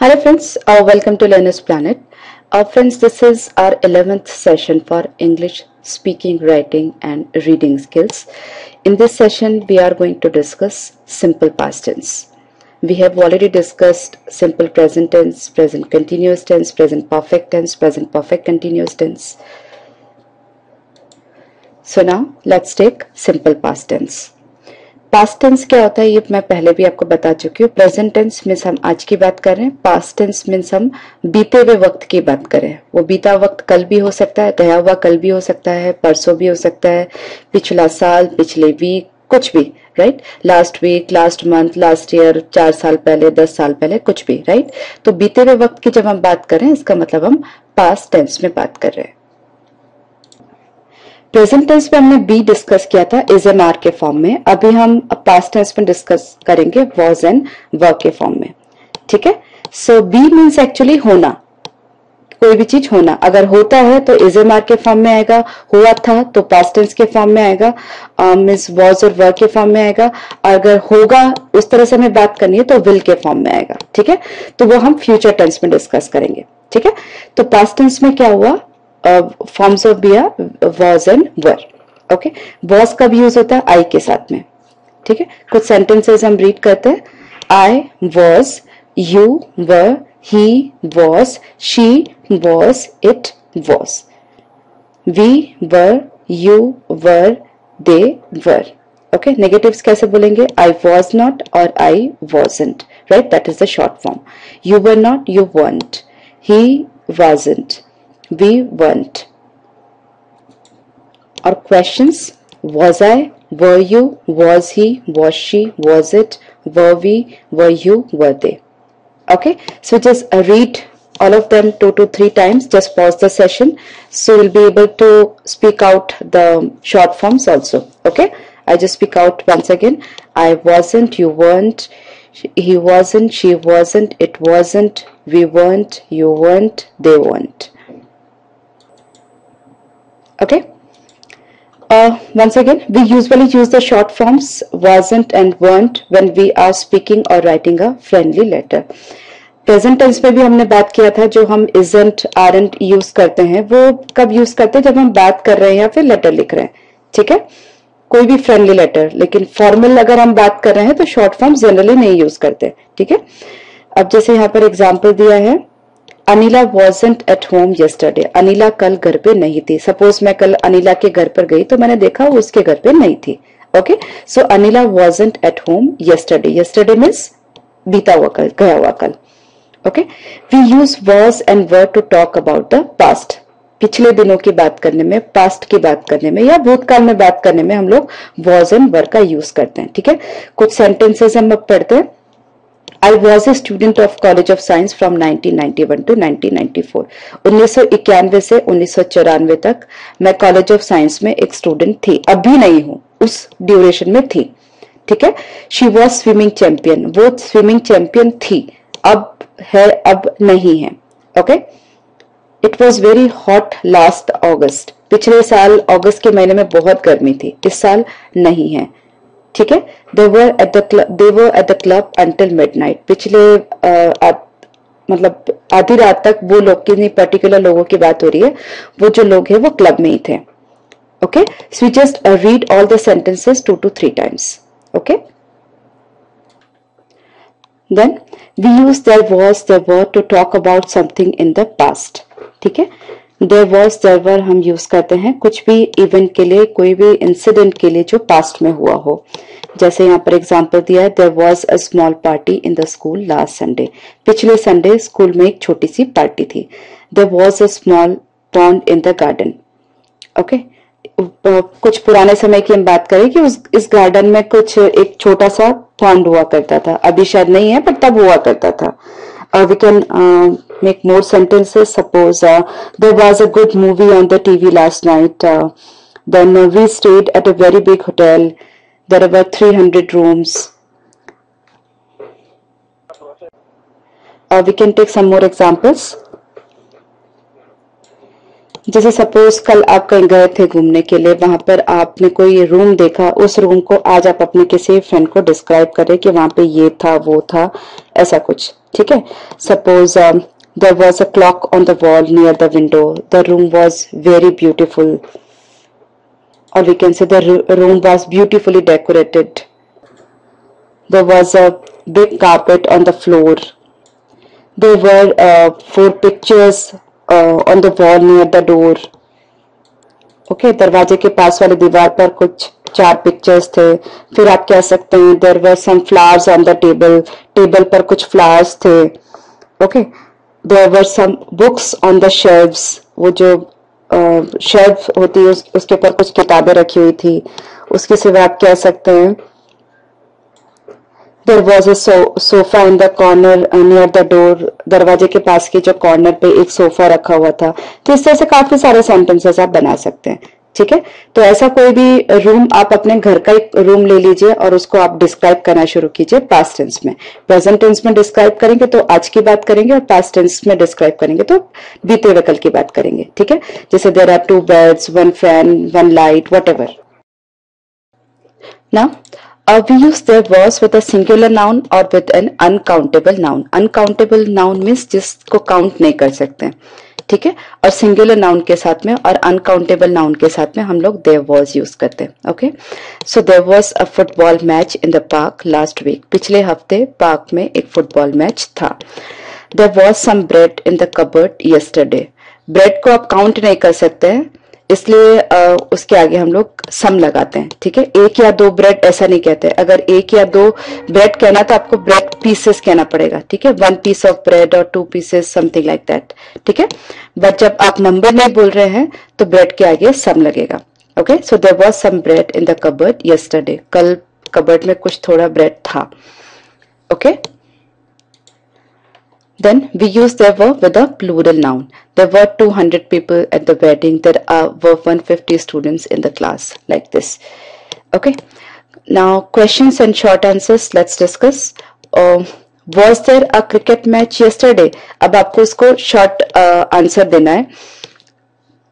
Hello friends, welcome to Learner's Planet. Friends, this is our 11th session for English speaking, writing and reading skills. In this session, we are going to discuss simple past tense. We have already discussed simple present tense, present continuous tense, present perfect tense, present perfect continuous tense. So now, let's take simple past tense. Past tense क्या होता है ये मैं पहले भी आपको बता चुकी हूँ. प्रेजेंट टेंस मीन्स हम आज की बात कर रहे हैं. पास्ट टेंस मीन्स हम बीते हुए वक्त की बात कर रहे हैं. वो बीता वक्त कल भी हो सकता है, गया हुआ कल भी हो सकता है, परसों भी हो सकता है, पिछला साल, पिछले वीक, कुछ भी. Right, last week, last month, last year, 4 साल पहले, 10 साल पहले, कुछ भी. राइट, तो बीते हुए वक्त की जब हम बात कर रहे हैं इसका मतलब हम पास्ट टेंस में बात कर रहे हैं. प्रेजेंट टेंस में हमने बी डिस्कस किया था इज एम आर के फॉर्म में. अभी हम पास्ट टेंस में डिस्कस करेंगे वॉज एंड वर के फॉर्म में. ठीक है. सो बी मीन्स एक्चुअली होना, कोई भी चीज होना. अगर होता है तो इज एम आर के फॉर्म में आएगा, हुआ था तो पास्ट टेंस के फॉर्म में आएगा, मीन्स वॉज और वर के फॉर्म में आएगा. अगर होगा उस तरह से हमें बात करनी है तो विल के फॉर्म में आएगा. ठीक है, तो वो हम फ्यूचर टेंस में डिस्कस करेंगे. ठीक है, तो पास्ट टेंस में क्या हुआ, forms of be are was and were. Okay, was कब यूज होता है, आई के साथ में. ठीक है, कुछ सेंटेंसेस हम रीड करते हैं. I was, you were, he was, she was, it was. We were, you were, they were. Okay, negatives कैसे बोलेंगे, आई वॉज नॉट और I wasn't. Right, that is the short form. You were not, you won't. He wasn't, we weren't. Or questions, was I, were you, was he, was she, was it, were we, were you, were they. Okay, so just read all of them 2 to 3 times. Just pause the session so you'll be able to speak out the short forms also. Okay, I just speak out once again. I wasn't, you weren't, he wasn't, she wasn't, it wasn't, we weren't, you weren't, they weren't. Okay, once again, we usually use the short forms wasn't and weren't when we are speaking or writing a friendly letter. Present tense में भी हमने बात किया था, जो हम isn't, aren't use करते हैं वो कब यूज करते हैं, जब हम बात कर रहे हैं या फिर लेटर लिख रहे हैं. ठीक है, कोई भी फ्रेंडली लेटर. लेकिन फॉर्मल अगर हम बात कर रहे हैं तो शॉर्ट फॉर्म जनरली नहीं यूज करते. ठीक है, अब जैसे यहाँ पर एग्जाम्पल दिया है, Anila wasn't at home yesterday. Anila कल घर पे नहीं थी. सपोज मैं कल अनिला के घर पर गई तो मैंने देखा वो उसके घर पे नहीं थी. Okay, so Anila wasn't at home yesterday. yesterday means बीता हुआ कल, गया हुआ कल. Okay, we use was and were to talk about the past. पिछले दिनों की बात करने में, पास्ट की बात करने में या भूतकाल में बात करने में हम लोग was and were का यूज करते हैं. ठीक है, कुछ सेंटेंसेस हम अब पढ़ते हैं. I was a student of College of Science from 1991 to 1994. 1991 से 1994 तक मैं कॉलेज ऑफ साइंस में एक स्टूडेंट थी. अभी नहीं हूं, उस ड्यूरेशन में थी. ठीक है, शी वॉज स्विमिंग चैंपियन. वो स्विमिंग चैंपियन थी, अब है, अब नहीं है. Okay, it was very hot last August. पिछले साल अगस्त के महीने में बहुत गर्मी थी, इस साल नहीं है. ठीक है, they were at the club until midnight. पिछले मतलब आधी रात तक वो लोग, किन्हीं पर्टिकुलर लोगों की बात हो रही है, वो जो लोग हैं वो क्लब में ही थे. Okay, so just read all the sentences 2 to 3 times. Okay, then we use there was, there were to talk about something in the past. ठीक है, there was, there were हम यूज करते हैं कुछ भी इवेंट के लिए, कोई भी इंसिडेंट के लिए जो पास्ट में हुआ हो. जैसे यहाँ पर एग्जांपल दिया है, there was a small party in the school last Sunday. पिछले संडे स्कूल में एक छोटी सी पार्टी थी. there was a small pond in the garden. Okay, कुछ पुराने समय की हम बात करें कि इस गार्डन में कुछ एक छोटा सा पॉन्ड हुआ करता था. अभी शायद नहीं है पर तब हुआ करता था. We can make more sentences. Suppose there was a good movie on the TV last night. Then we stayed at a very big hotel. There were 300 rooms. We can take some more examples. जैसे suppose कल आप कहीं गए थे घूमने के लिए, वहां पर आपने कोई रूम देखा, उस रूम को आज आप अपने किसी फ्रेंड को डिस्क्राइब करें कि वहां पे ये था वो था, ऐसा कुछ। ठीक है, suppose there was a clock on the wall near the window, the room was very beautiful, or we can say the room was beautifully decorated. There was a big carpet on the floor. There were 4 pictures on the wall near the door. Okay, दरवाजे के पास वाली दीवार पर कुछ 4 pictures थे। फिर आप कह सकते हैं there were some flowers on the table. Table पर कुछ फ्लावर्स थे। Okay, there were some books on the shelves. वो जो शेल्फ होती है उसके ऊपर कुछ किताबें रखी हुई थी। उसके सिवा आप कह सकते हैं there was a sofa in the corner near the door, दरवाजे के पास के जो कॉर्नर पे एक सोफा रखा हुआ था। तो इस तरह से काफी सारे सेंटेंसेस आप बना सकते हैं। ठीक है, तो ऐसा कोई भी रूम आप अपने घर का एक रूम ले लीजिए और उसको आप डिस्क्राइब करना शुरू कीजिए पास्ट टेंस में। प्रेजेंट टेंस में डिस्क्राइब करेंगे तो आज की बात करेंगे, और पास्ट टेंस में डिस्क्राइब करेंगे तो बीते हुए कल की बात करेंगे। ठीक है, जैसे there are 2 beds, 1 fan, 1 light, whatever. Now we use there was with a singular noun or with an uncountable noun. Uncountable noun means जिसको काउंट नहीं कर सकते। ठीक है, और सिंगुलर नाउन के साथ में और अनकाउंटेबल नाउन के साथ में हम लोग देयर वाज यूज करते हैं। Okay, so there was a football match in the park last week. पिछले हफ्ते पार्क में एक फुटबॉल मैच था। There was some bread in the cupboard yesterday. Bread को आप काउंट नहीं कर सकते हैं, इसलिए उसके आगे हम लोग सम लगाते हैं। ठीक है, 1 या 2 ब्रेड ऐसा नहीं कहते। अगर 1 या 2 ब्रेड कहना तो आपको ब्रेड पीसेस कहना पड़ेगा। ठीक है, 1 पीस ऑफ ब्रेड और 2 पीसेस, समथिंग लाइक दैट। ठीक है, बट जब आप नंबर नहीं बोल रहे हैं तो ब्रेड के आगे सम लगेगा। Okay, so there was some bread in the cupboard yesterday. कल कबर्ड में कुछ थोड़ा ब्रेड था। Okay, then we use there were with a plural noun. There were 200 people at the wedding. There were 150 students in the class, like this. Okay, now questions and short answers let's discuss. Was there a cricket match yesterday? अब आपको इसको short answer देना है।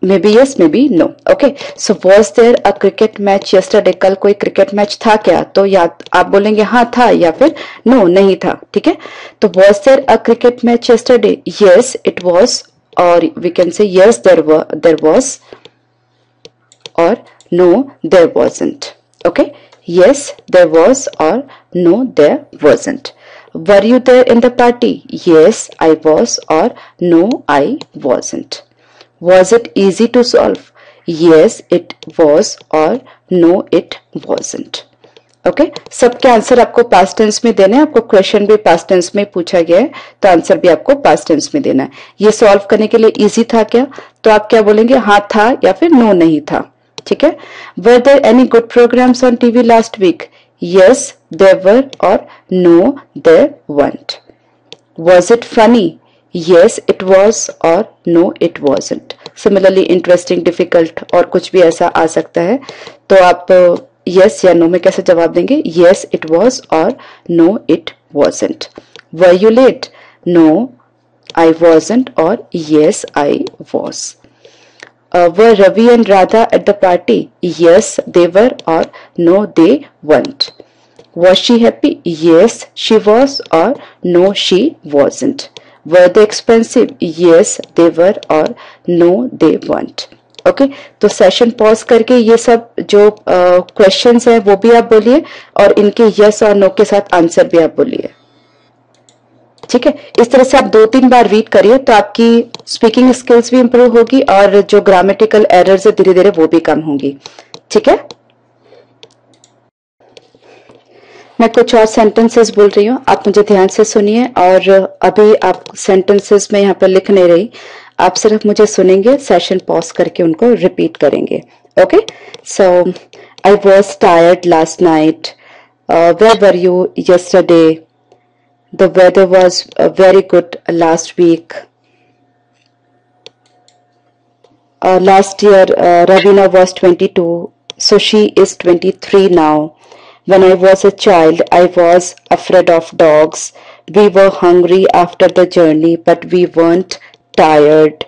Maybe yes, maybe no. Okay, so was there a cricket match yesterday? कल कोई cricket match था क्या? तो या आप बोलेंगे हाँ था, या फिर no नहीं था। ठीक है, तो was there a cricket match yesterday? Yes, it was, or we can say yes, there was, or no, there wasn't. Okay, yes, there was, or no, there wasn't. Were you there in the party? Yes, I was, or no, I wasn't. Was it easy to solve? Yes, it was, or no, it wasn't. Okay, सबके answer आपको past tense में देने हैं। आपको question भी past tense में पूछा गया है, तो आंसर भी आपको पास्ट टेंस में देना है। ये सॉल्व करने के लिए इजी था क्या? तो आप क्या बोलेंगे, हाँ था या फिर नो नहीं था। ठीक है, were there any good programs on TV last week? Yes there were, और no there weren't. Was it funny? Yes, it was, or no, it wasn't. Similarly, interesting, difficult और कुछ भी ऐसा आ सकता है। तो आप yes या no में कैसे जवाब देंगे? Yes, it was, or no, it wasn't. Were you late? No, I wasn't, or yes, I was. Were Ravi and Radha at the party? Yes, they were, or no, they weren't. Was she happy? Yes, she was, or no, she wasn't. Were they expensive? Yes, they were, or no, they weren't. Okay, तो session pause करके ये सब जो questions हैं वो भी आप बोलिए, और इनके यस और नो के साथ आंसर भी आप बोलिए। ठीक है, इस तरह से आप 2-3 बार रीड करिए तो आपकी स्पीकिंग स्किल्स भी इंप्रूव होगी, और जो ग्रामेटिकल एरर्स है धीरे धीरे वो भी कम होंगी। ठीक है, मैं कुछ और सेंटेंसेस बोल रही हूँ, आप मुझे ध्यान से सुनिए। और अभी आप सेंटेंसेस में यहाँ पर लिख नहीं रही, आप सिर्फ मुझे सुनेंगे, सेशन पॉज करके उनको रिपीट करेंगे। Okay, so I was tired last night. Where were you yesterday? The weather was very good last week. Last year Ravina was 22, so she is 23 now. When I was a child, I was afraid of dogs. We were hungry after the journey, but we weren't tired.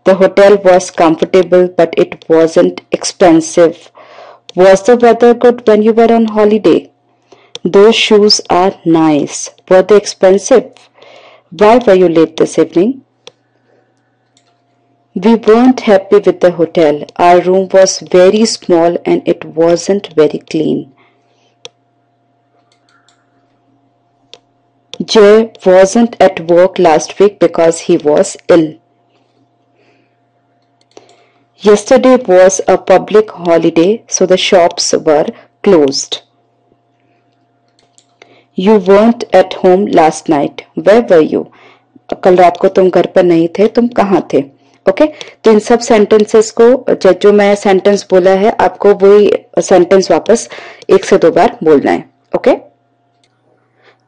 The hotel was comfortable, but it wasn't expensive. Was the weather good when you were on holiday? Those shoes are nice. Were they expensive? Why were you late this evening? We weren't happy with the hotel. Our room was very small and it wasn't very clean. Jay wasn't at work last week because he was ill. Yesterday was a public holiday, so the shops were closed. You weren't at home last night. Where were you? कल रात को तुम घर पर नहीं थे, तुम कहाँ थे? ओके तो इन सब सेंटेंसेस को जो मैं सेंटेंस बोला है आपको वही सेंटेंस वापस 1 से 2 बार बोलना है. ओके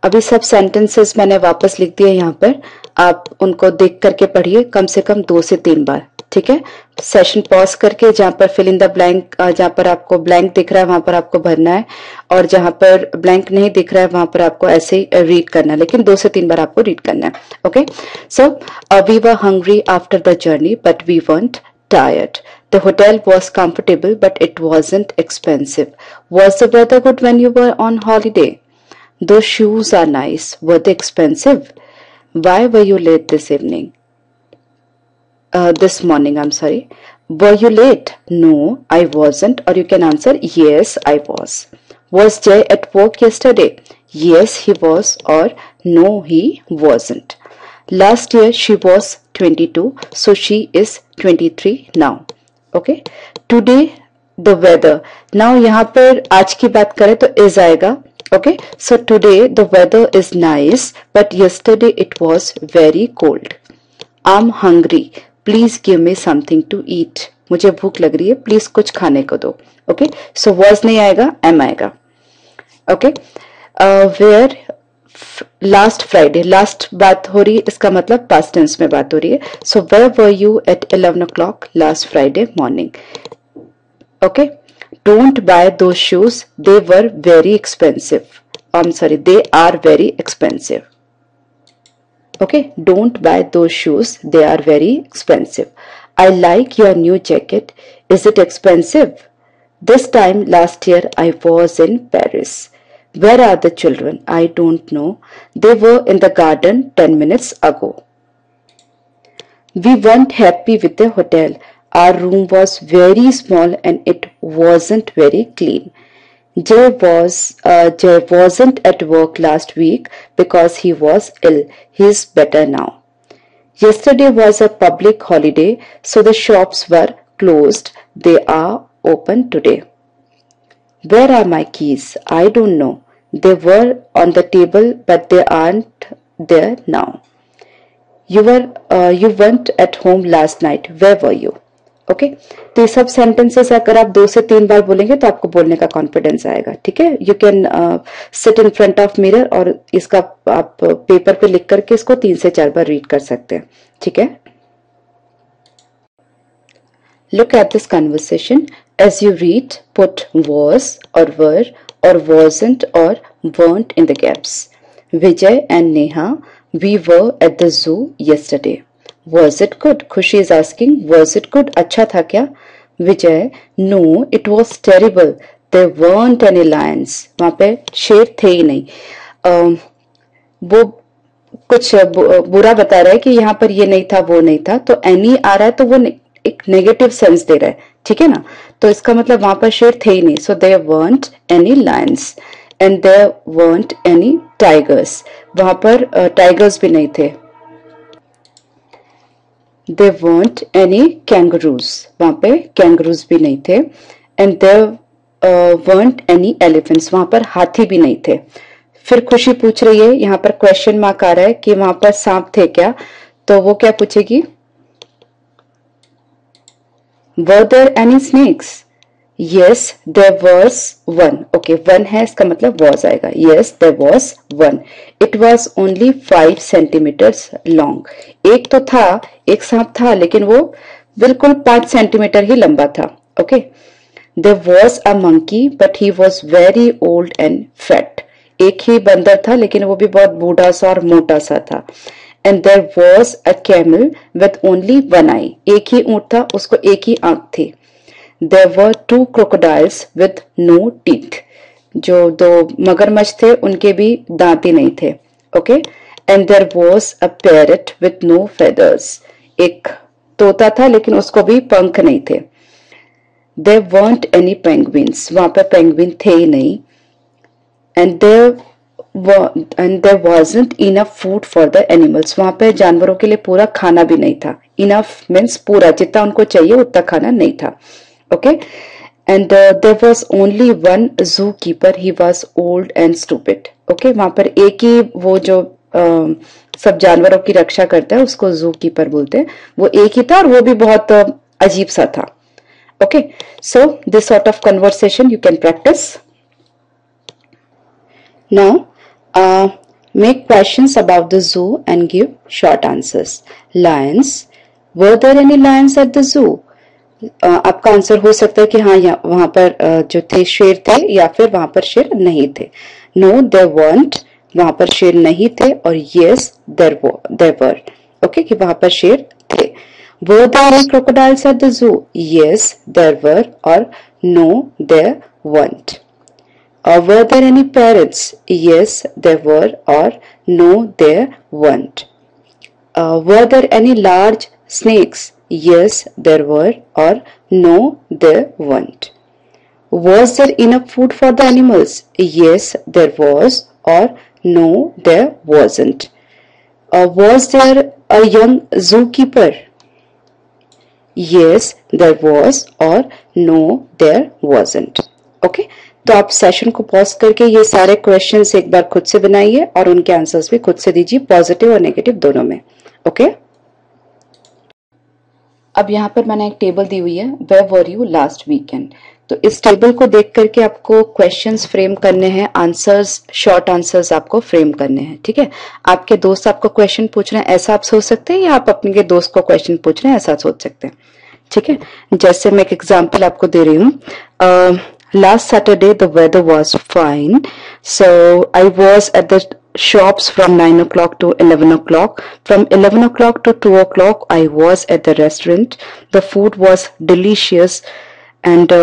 अभी सब सेंटेंसेस मैंने वापस लिख दिए यहाँ पर. आप उनको देख करके पढ़िए कम से कम 2 से 3 बार. ठीक है सेशन पॉज करके जहां पर फिल इन द ब्लैंक जहां पर आपको ब्लैंक दिख रहा है वहां पर आपको भरना है और जहां पर ब्लैंक नहीं दिख रहा है वहां पर आपको ऐसे ही रीड करना है लेकिन 2 से 3 बार आपको रीड करना है. Okay so we were hungry after the journey but we weren't tired. The hotel was comfortable but it wasn't expensive. Was the weather good when you were on holiday? Those shoes are nice. Were they expensive? Why were you late this evening? This morning, I'm sorry. Were you late? No, I wasn't. Or you can answer, yes, I was. Was Jay at work yesterday? Yes, he was. Or no, he wasn't. Last year, she was 22, so she is 23 now. Okay. Today, the weather. Now, यहाँ पर आज की बात करें तो is आएगा. Okay. So, today, the weather is nice, but yesterday it was very cold. I'm hungry. Please give me something to eat. मुझे भूख लग रही है प्लीज कुछ खाने को दो. ओके सो वॉज नहीं आएगा एम आएगा. Okay where last Friday last बात हो रही है इसका मतलब पास्ट टेंस में बात हो रही है. So where were you at 11 o'clock last Friday morning. Okay don't buy those shoes they were very expensive. I am sorry they are very expensive. Okay, don't buy those shoes. They are very expensive. I like your new jacket. Is it expensive? This time last year I was in Paris. Where are the children? I don't know. They were in the garden 10 minutes ago. We weren't happy with the hotel. Our room was very small and it wasn't very clean. Jay wasn't at work last week because he was ill. He's better now. Yesterday was a public holiday, so the shops were closed. They are open today. Where are my keys? I don't know. They were on the table, but they aren't there now. You weren't at home last night. Where were you? Okay तो ये सब sentences अगर आप 2 से 3 बार बोलेंगे तो आपको बोलने का कॉन्फिडेंस आएगा. ठीक है you can sit in front of mirror और इसका आप पेपर पे लिख करके इसको 3 से 4 बार रीड कर सकते हैं. ठीक है look at this conversation as you read put was और were और wasn't और weren't in the gaps. Vijay and Neha, we were at the zoo yesterday. Was it good? Khushi is asking, was it good? अच्छा था क्या? Vijay, no, it was terrible. There weren't any lions. वहाँ पे शेर थे ही नहीं. वो कुछ बुरा बता रहा है कि यहाँ पर ये नहीं था वो नहीं था तो any आ रहा है तो वो एक नेगेटिव सेंस दे रहा है. ठीक है ना तो इसका मतलब वहाँ पर शेर थे ही नहीं. So there weren't any lions and there weren't any tigers. वहाँ पर टाइगर्स भी नहीं थे. There weren't any kangaroos. वहां पे kangaroos भी नहीं थे. And there weren't any elephants. वहां पर हाथी भी नहीं थे. फिर खुशी पूछ रही है यहाँ पर क्वेश्चन मार्क आ रहा है कि वहां पर सांप थे क्या तो वो क्या पूछेगी Were there any snakes? Yes, there was one. Okay, one है इसका मतलब was आएगा. Yes, there was one. It was only 5 centimeters long. एक तो था एक सांप था लेकिन वो बिल्कुल 5 सेंटीमीटर ही लंबा था. Okay. There was a monkey but he was very old and fat. एक ही बंदर था लेकिन वो भी बहुत बूढ़ा सा और मोटा सा था. And there was a camel with only one eye, एक ही ऊंट था, उसको एक ही आंख थी. There were two crocodiles with no teeth, जो दो मगरमच्छ थे उनके भी दांत ही नहीं थे. Okay. And there was a parrot with no feathers, एक तोता था लेकिन उसको भी पंख नहीं थे. There weren't any penguins, वहां पर पेंगुइन थे ही नहीं. And there wasn't enough food for the animals, वहां पर जानवरों के लिए पूरा खाना भी नहीं था. Enough means पूरा, जितना उनको चाहिए उतना खाना नहीं था. Okay. And there was only one zookeeper, he was old and stupid. Okay, वहां पर एक ही वो जो सब जानवरों की रक्षा करता है उसको जू कीपर बोलते हैं, वो एक ही था और वो भी बहुत अजीब सा था. Okay, so this sort of conversation you can practice. Now, make questions about the zoo and give short answers. Lions. Were there any lions at the zoo? आपका आंसर हो सकता है कि हाँ वहां पर जो थे शेर थे, या फिर वहां पर शेर नहीं थे. No, there weren't. वहां पर शेर नहीं थे. और yes, there were. Okay, कि वहां पर शेर थे. Were there any crocodiles at the zoo? Yes, there were. Or no, there weren't. Were there any parrots? Yes, there were. Or no, there weren't. Were there any large snakes? Yes, there were. Or no, there weren't. Was there enough food for the animals? Yes, there was. Or no, there wasn't. Was there a young zookeeper? Yes, there was. Or no, there wasn't. Okay, तो आप session को pause करके ये सारे questions एक बार खुद से बनाइए और उनके आंसर्स भी खुद से दीजिए, पॉजिटिव और नेगेटिव दोनों में. ओके. अब यहाँ पर मैंने एक टेबल दी हुई है, where were you last weekend. तो इस टेबल को देख करके आपको क्वेश्चंस फ्रेम करने हैं, आंसर्स, शॉर्ट आंसर्स आपको फ्रेम करने हैं. ठीक है. आपके दोस्त आपको क्वेश्चन पूछ रहे हैं, ऐसा आप सोच सकते हैं, या आप अपने दोस्त को क्वेश्चन पूछ रहे हैं, ऐसा सोच सकते हैं. ठीक है. जैसे मैं एक एग्जांपल आपको दे रही हूँ. Last Saturday the weather was fine, so I was at the shops from 9 o'clock to 11 o'clock. From 11 o'clock to 2 o'clock I was at the restaurant. The food was delicious and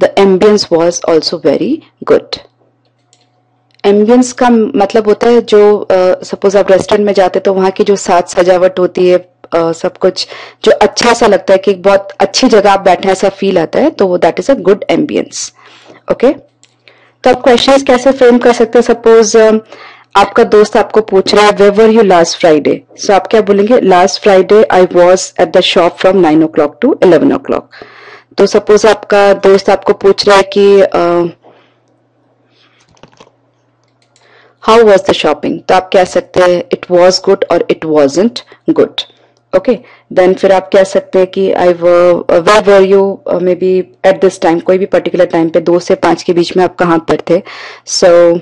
the ambience was also very good. Ambience का मतलब होता है जो suppose आप restaurant में जाते तो वहां की जो साज सजावट होती है, सब कुछ जो अच्छा सा लगता है कि बहुत अच्छी जगह आप बैठे ऐसा फील आता है, तो वो that is a good ambience. Okay. तो आप क्वेश्चंस कैसे फ्रेम कर सकते हैं. सपोज आपका दोस्त आपको पूछ रहा है where were you last Friday, so आप क्या बोलेंगे, last Friday I was at the shop from 9 o'clock to 11 o'clock. तो सपोज आपका दोस्त आपको पूछ रहा है कि हाउ वॉज द शॉपिंग, तो आप कह सकते हैं इट वॉज गुड और it wasn't good. Okay. Then फिर आप कह सकते हैं कि I where were you maybe at this time, कोई भी पर्टिकुलर टाइम पे 2 से 5 के बीच में आप कहाँ पर थे. So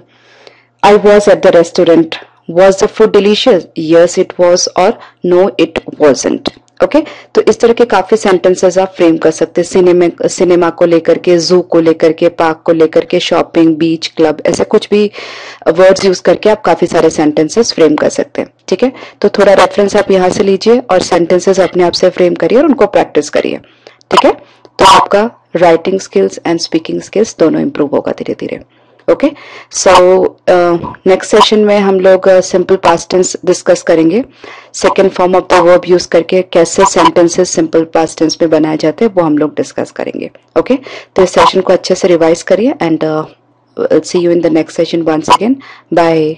I was at the restaurant. Was the food delicious? Yes it was. और नो इट वॉजंट. ओके. तो इस तरह के काफी सेंटेंसेस आप फ्रेम कर सकते हैं, सिनेमा को लेकर के, जू को लेकर के, पार्क को लेकर के, शॉपिंग, बीच, क्लब, ऐसे कुछ भी वर्ड्स यूज करके आप काफी सारे सेंटेंसेस फ्रेम कर सकते हैं. ठीक है. तो थोड़ा रेफरेंस आप यहाँ से लीजिए और सेंटेंसेस अपने आप से फ्रेम करिए और उनको प्रैक्टिस करिए. ठीक है. तो आपका writing skills and speaking skills दोनों इंप्रूव होगा धीरे धीरे. ओके. सो नेक्स्ट सेशन में हम लोग सिंपल पास्ट टेंस डिस्कस करेंगे. Second form of the verb use करके कैसे सेंटेंसेस सिंपल पास्ट टेंस में बनाए जाते हैं वो हम लोग डिस्कस करेंगे. ओके. तो इस सेशन को अच्छे से रिवाइज करिए and see you in the next session once again. Bye.